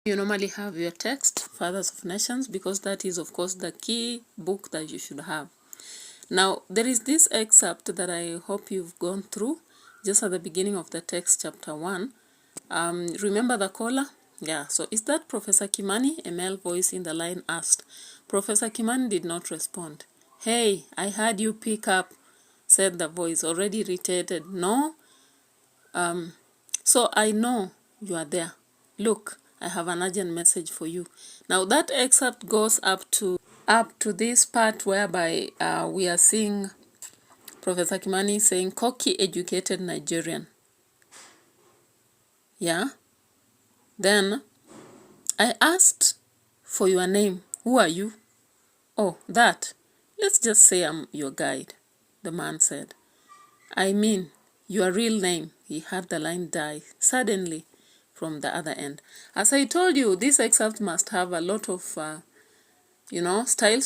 You normally have your text, Fathers of Nations, because that is, of course, the key book that you should have. Now, there is this excerpt that I hope you've gone through just at the beginning of the text, chapter 1. Remember the caller? Yeah, so is that Professor Kimani? A male voice in the line asked. Professor Kimani did not respond. Hey, I heard you pick up, said the voice, already irritated. No? So I know you are there. Look, I have an urgent message for you. Now that excerpt goes up to this part whereby we are seeing Professor Kimani saying, cocky educated Nigerian. Yeah? Then I asked for your name. Who are you? Oh, that. Let's just say I'm your guide, the man said. I mean, your real name. He heard the line die suddenly from the other end. As I told you, this excerpt must have a lot of, styles.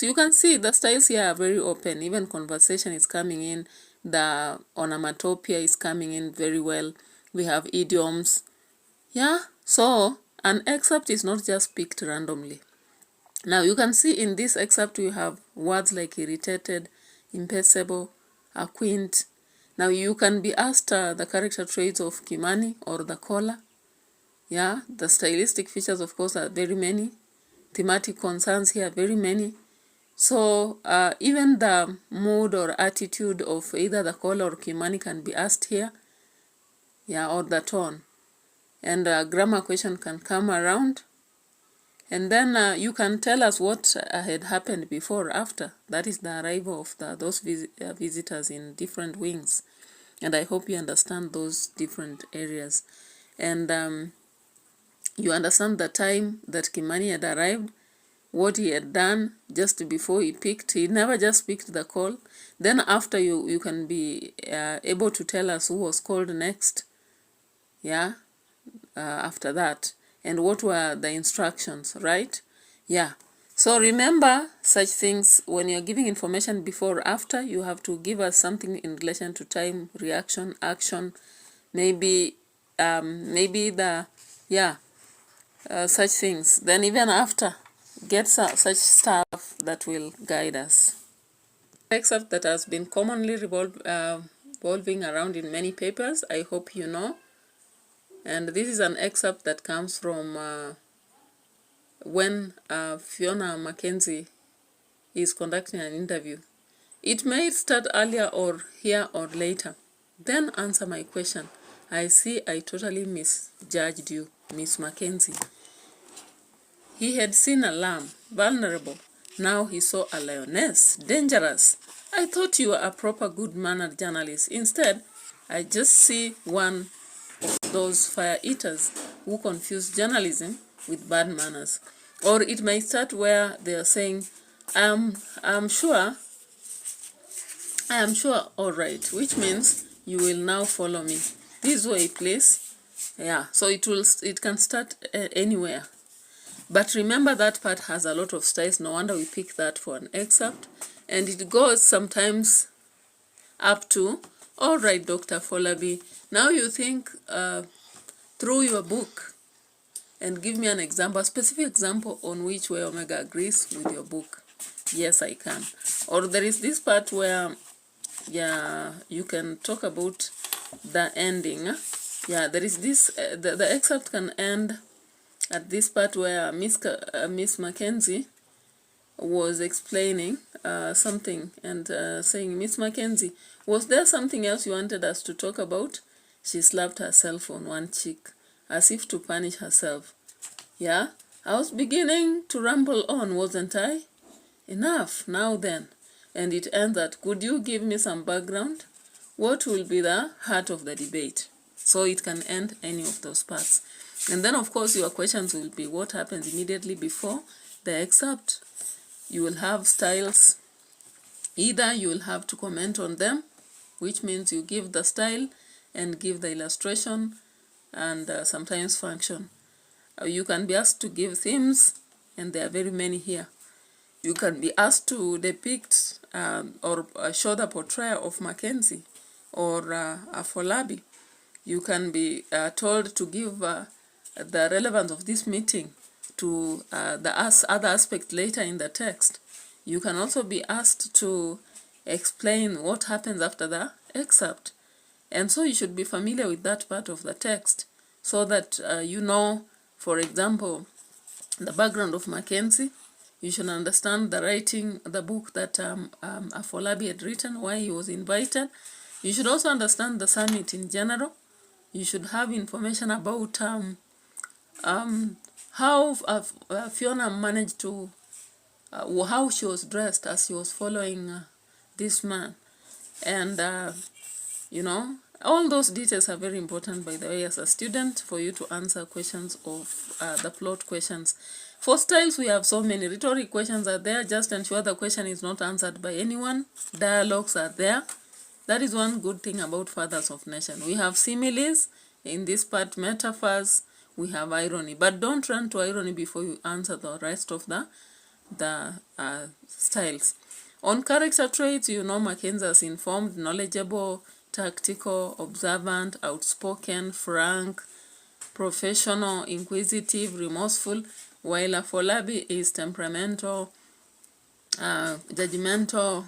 You can see the styles here are very open. Even conversation is coming in. The onomatopoeia is coming in very well. We have idioms. Yeah, so an excerpt is not just picked randomly. Now you can see in this excerpt we have words like irritated, impassable, acquaint. Now you can be asked the character traits of Kimani or the caller. Yeah, the stylistic features, of course, are very many. Thematic concerns here are very many. So even the mood or attitude of either the caller or Kimani can be asked here. Yeah, or the tone. And a grammar question can come around. And then you can tell us what had happened before or after. That is the arrival of those visitors in different wings. And I hope you understand those different areas. And you understand the time that Kimani had arrived, what he had done just before he picked. He never just picked the call. Then after you can be able to tell us who was called next. Yeah, after that. And what were the instructions, right? Yeah. So remember such things when you're giving information before or after, you have to give us something in relation to time, reaction, action, maybe such things. Then even after, get such stuff that will guide us. Excerpt that has been commonly revolving around in many papers, I hope you know. And this is an excerpt that comes from when Fiona Mackenzie is conducting an interview. It may start earlier or here or later. Then answer my question. I see I totally misjudged you, Miss Mackenzie. He had seen a lamb, vulnerable. Now he saw a lioness, dangerous. I thought you were a proper good-mannered journalist. Instead, I just see one of those fire eaters who confuse journalism with bad manners. Or it may start where they are saying, I'm sure, all right, which means you will now follow me. This way, please. Yeah, so it can start anywhere. But remember that part has a lot of styles. No wonder we pick that for an excerpt. And it goes sometimes up to, all right, Dr. Folabi, now you think through your book and give me an example, a specific example on which way Omega agrees with your book. Yes, I can. Or there is this part where, yeah, you can talk about the ending. Yeah, there is this, the excerpt can end at this part where Miss Mackenzie was explaining something and saying, Miss Mackenzie, was there something else you wanted us to talk about? She slapped herself on one cheek, as if to punish herself. Yeah, I was beginning to ramble on, wasn't I? Enough, now then. And it ends that, could you give me some background? What will be the heart of the debate? So it can end any of those parts. And then, of course, your questions will be what happens immediately before the excerpt. You will have styles. Either you will have to comment on them, which means you give the style and give the illustration and sometimes function. You can be asked to give themes, and there are very many here. You can be asked to depict or show the portrayal of Mackenzie or Afolabi. You can be told to give the relevance of this meeting to the other aspect later in the text, you can also be asked to explain what happens after the excerpt. And so you should be familiar with that part of the text so that you know, for example, the background of Mackenzie. You should understand the writing, the book that Afolabi had written, why he was invited. You should also understand the summit in general. You should have information about how Fiona managed to, how she was dressed as she was following this man. And, you know, all those details are very important, by the way, as a student, for you to answer questions of the plot questions. For styles, we have so many. Rhetoric questions are there. Just ensure the question is not answered by anyone. Dialogues are there. That is one good thing about Fathers of Nation. We have similes, in this part metaphors, we have irony. But don't run to irony before you answer the rest of the styles. On character traits, you know Mackenzie is informed, knowledgeable, tactical, observant, outspoken, frank, professional, inquisitive, remorseful, while Afolabi is temperamental, judgmental,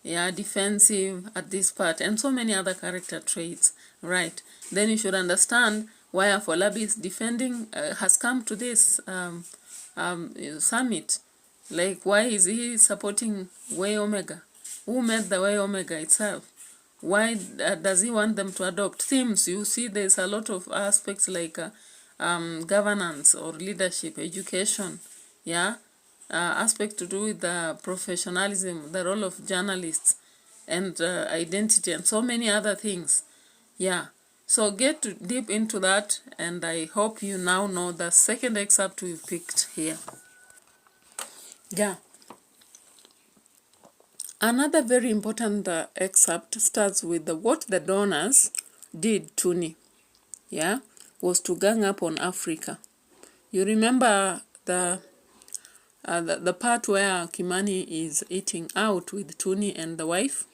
defensive at this part, and so many other character traits, right? Then you should understand why Afolabi is defending, has come to this summit. Like, why is he supporting Way Omega? Who made the Way Omega itself? Why does he want them to adopt themes? You see, there's a lot of aspects like governance or leadership, education, aspect to do with the professionalism, the role of journalists, and identity, and so many other things. So get deep into that, and I hope you now know the second excerpt we picked here. Another very important excerpt starts with what the donors did to Tuni, was to gang up on Africa. You remember the part where Kimani is eating out with Tuni and the wife?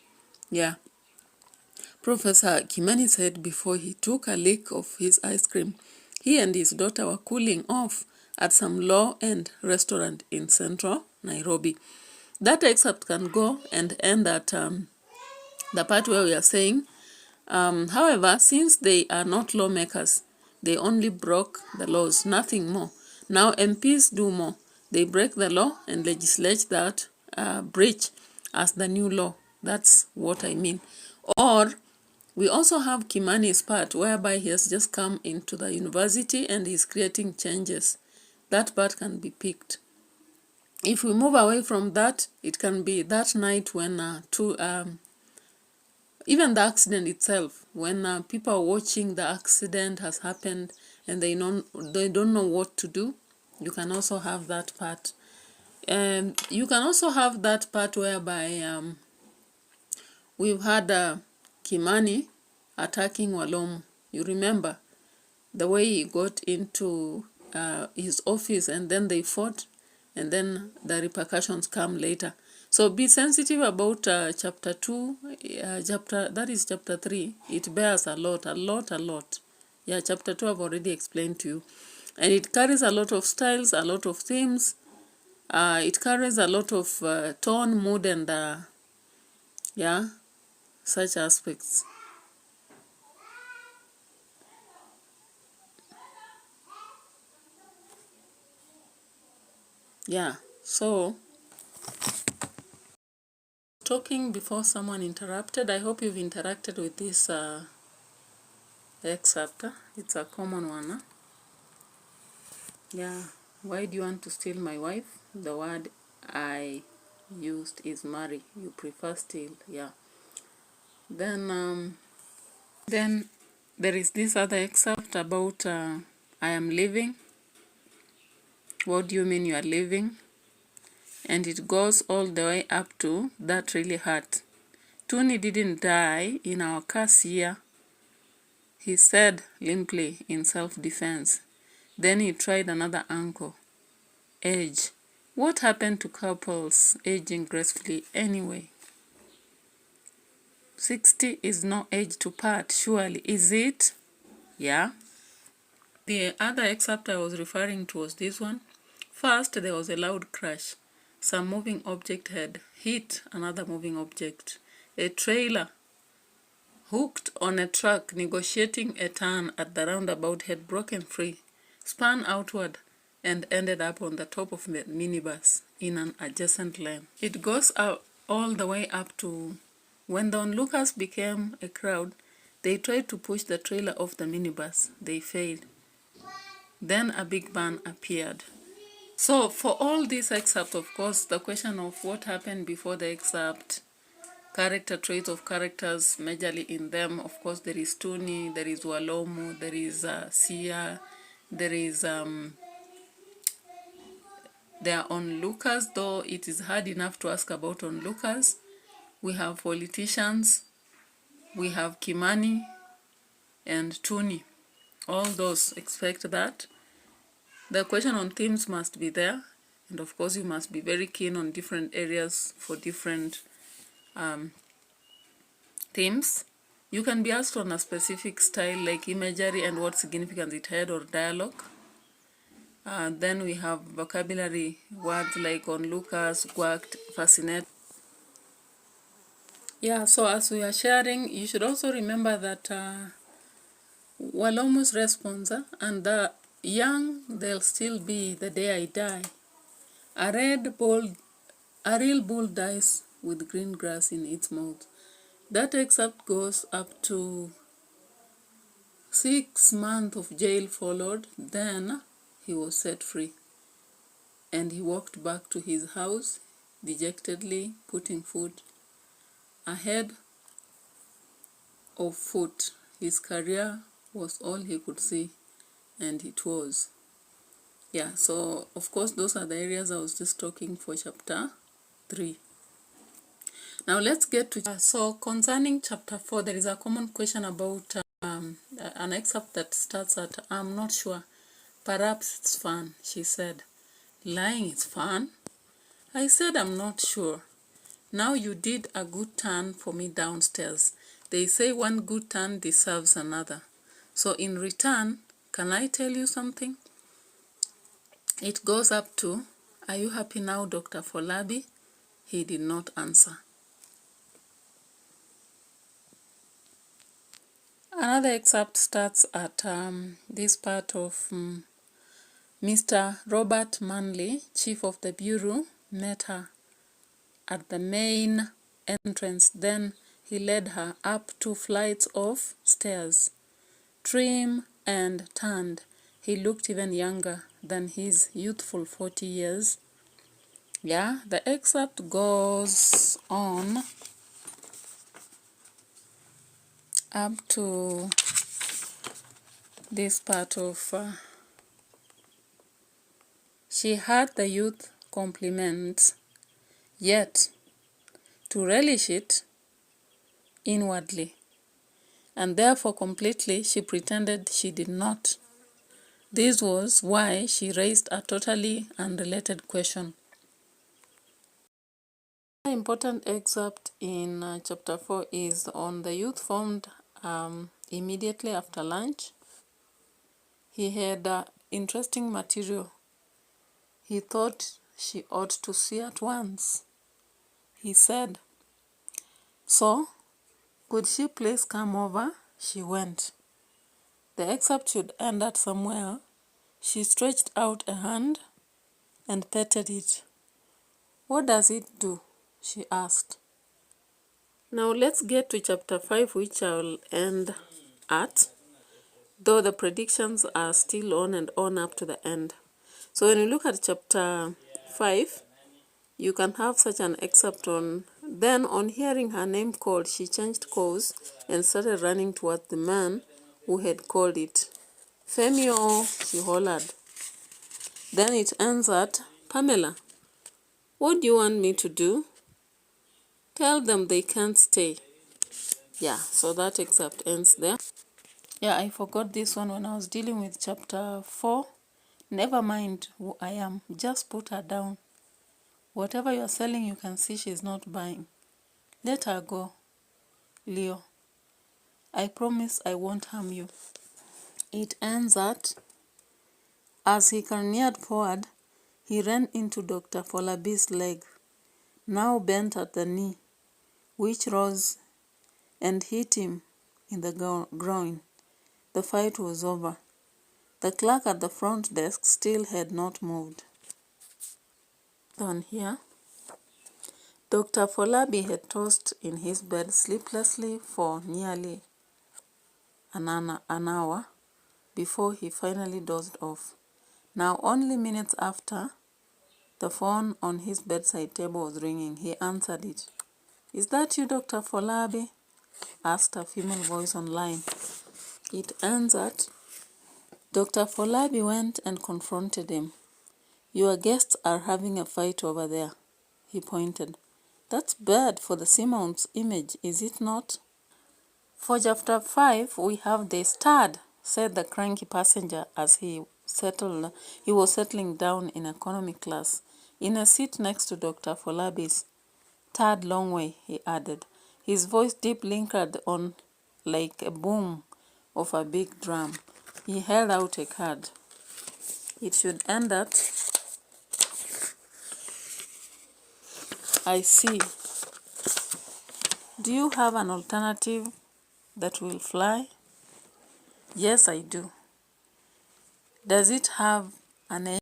Professor Kimani said before he took a lick of his ice cream, he and his daughter were cooling off at some low-end restaurant in central Nairobi. That excerpt can go and end at the part where we are saying, however, since they are not lawmakers, they only broke the laws, nothing more. Now MPs do more. They break the law and legislate that breach as the new law. That's what I mean. Or we also have Kimani's part, whereby he has just come into the university and he's creating changes. That part can be picked. If we move away from that, it can be that night when even the accident itself, when people are watching the accident has happened and they don't know what to do, you can also have that part. And you can also have that part whereby we've had Kimani attacking Walomu. You remember the way he got into his office and then they fought, and then the repercussions come later. So be sensitive about chapter 2, that is chapter 3. It bears a lot. Chapter 2 I've already explained to you. And it carries a lot of styles, a lot of themes. It carries a lot of tone, mood, and such aspects. So talking before someone interrupted. I hope you've interacted with this excerpt. It's a common one. Why do you want to steal my wife? The word I used is marry. You prefer steal. Then there is this other excerpt about I am leaving. What do you mean you are leaving? And it goes all the way up to that really hurt. Tuni didn't die in our curse year, he said limply in self-defense. Then he tried another uncle. Age. What happened to couples aging gracefully anyway? 60 is no age to part, surely. Is it? The other excerpt I was referring to was this one. First, there was a loud crash. Some moving object had hit another moving object. A trailer hooked on a truck negotiating a turn at the roundabout had broken free, spun outward, and ended up on the top of the minibus in an adjacent lane. It goes up all the way up to when the onlookers became a crowd. They tried to push the trailer off the minibus. They failed. Then a big van appeared. So for all these excerpts, of course, the question of what happened before the excerpt, character traits of characters majorly in them, of course, there is Tuni, there is Walomo, there is Sia, there is there are onlookers, though it is hard enough to ask about onlookers. We have politicians, we have Kimani and Tuni. All those expect that. The question on themes must be there, and of course you must be very keen on different areas for different themes. You can be asked on a specific style like imagery and what significance it had, or dialogue. Then we have vocabulary words like onlookers, quacked, fascinated. Yeah, so as we are sharing, you should also remember that Walomo's response, and the young they'll still be the day I die. A real bull dies with green grass in its mouth. That excerpt goes up to 6 months of jail followed. Then he was set free, and he walked back to his house dejectedly, putting food ahead of foot. His career was all he could see, and it was. Yeah, so of course those are the areas I was just talking for chapter 3. Now let's get to so concerning chapter 4, there is a common question about an excerpt that starts at "I'm not sure. Perhaps it's fun," she said. "Lying is fun?" I said, "I'm not sure. Now you did a good turn for me downstairs. They say one good turn deserves another. So in return, can I tell you something?" It goes up to, "Are you happy now, Dr. Folabi?" He did not answer. Another excerpt starts at this part of Mr. Robert Manley, chief of the bureau, met her at the main entrance. Then he led her up 2 flights of stairs, trim and tanned. He looked even younger than his youthful 40 years. Yeah, the excerpt goes on up to this part of she heard the youth compliments, yet to relish it inwardly, and therefore completely she pretended she did not. This was why she raised a totally unrelated question. The important excerpt in chapter 4 is on the youth formed immediately after lunch. He had interesting material he thought she ought to see at once. He said, "So, could she please come over?" She went. The excerpt should end at somewhere. She stretched out a hand and petted it. "What does it do?" she asked. Now let's get to chapter 5, which I'll end at, though the predictions are still on and on up to the end. So when you look at chapter 5, you can have such an excerpt on, "Then on hearing her name called, she changed course and started running toward the man who had called it. 'Femio,' she hollered." Then it ends at, "Pamela, what do you want me to do?" "Tell them they can't stay." Yeah, so that excerpt ends there. Yeah, I forgot this one when I was dealing with chapter 4. Never mind who I am, just put her down. Whatever you're selling, you can see she's not buying. Let her go, Leo. I promise I won't harm you. It ends at, as he careered forward, He ran into Dr. Folabi's leg, now bent at the knee, which rose and hit him in the groin. The fight was over. The clerk at the front desk still had not moved. Down here, Dr. Folabi had tossed in his bed sleeplessly for nearly an hour before he finally dozed off. Now, only minutes after, the phone on his bedside table was ringing. He answered it. "Is that you, Dr. Folabi?" asked a female voice on line. It answered. Dr. Folabi went and confronted him. "Your guests are having a fight over there," he pointed. "That's bad for the Simmons image, is it not?" "For chapter 5, we have the stud," said the cranky passenger as he was settling down in economy class, in a seat next to Dr. Folabi's. "Third long way," he added, his voice deep lingered on like a boom of a big drum. He held out a card. "It should end at I see. Do you have an alternative that will fly?" "Yes, I do." "Does it have an engine?"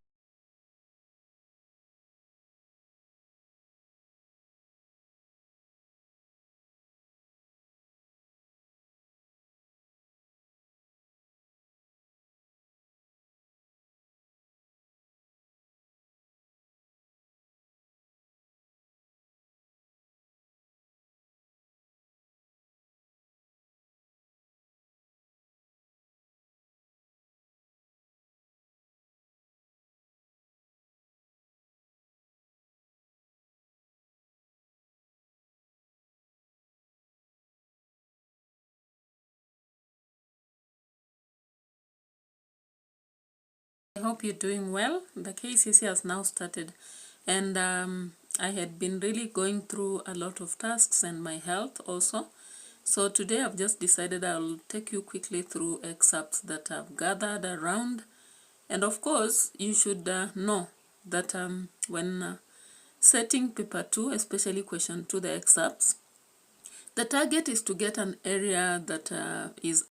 I hope you're doing well. The KCC has now started, and I had been really going through a lot of tasks and my health also. So today I've just decided I'll take you quickly through excerpts that I've gathered around. And of course, you should know that when setting paper 2, especially question 2, the excerpts, the target is to get an area that is